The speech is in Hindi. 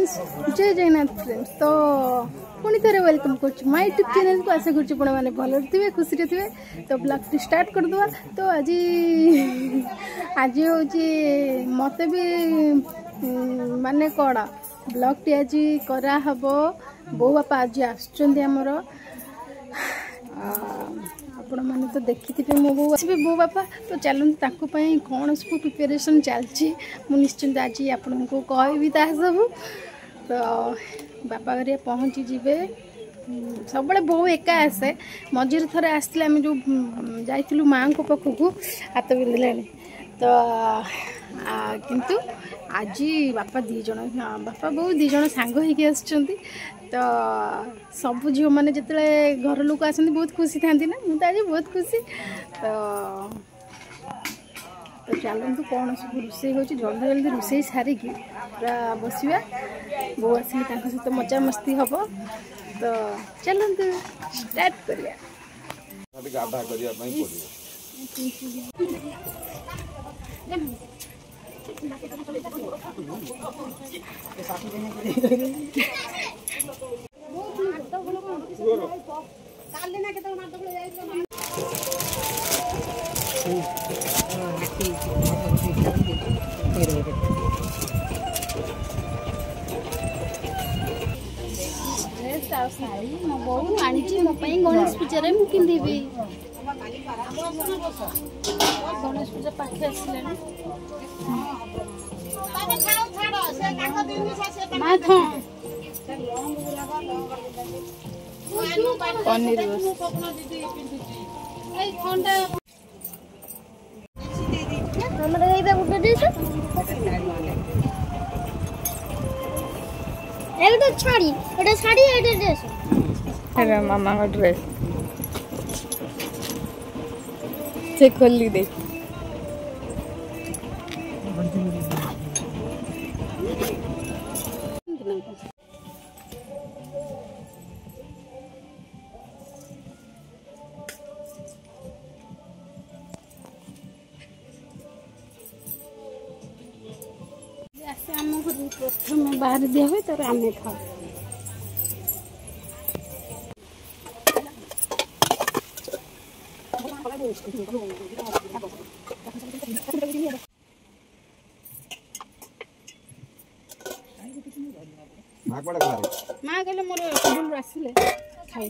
फ्रेंड्स, जय जगन्नाथ फ्रेंड्स। तो पुणी थे वेलकम कर माय यूट्यूब चैनल को आशा कर मैंने भल थे खुशी थे। तो ब्लॉग टी स्टार्ट करदे। तो आज आज हूँ मत भी माने कड़ा ब्लॉग टी आज कराहब। बो बापा आज आमर आपण मैंने तो देखी थे मो बो भी बो बापा। तो चलते कौन सब प्रिपेरेसन चलती निश्चिंत आज आपण को कहबी ता सब। तो बापा घर पहुँची जीवे सब बो एका आसे मझे थे आसते आम जो जाइलु माँ को पाखक हाथ बिंधे। तो किंतु आज बापा दीज बापा बो दीज सांग हो। तो सब झील मैंने जिते घर लोक आसती बहुत खुशी था ना मुझे आज बहुत खुशी। तो चलतु कौन सब रोषे हो जल्दी जल्दी रोषे सारिकी पूरा बसवा बो आसिक सहित मजा मस्ती हम। तो चलतु स्टार्ट करिया। शाड़ी मो बो आनी मो गणेश पूजा रे पिंधि गणेश पूजा पाखे आसले पनीर छाड़ी साड़ी ड्रेस मामा का ड्रेस से खोली दे। आम घर प्रथम बाहर दिया हुए तर आम खाऊ। माँ कहले मोर स्कूल आसिले खाई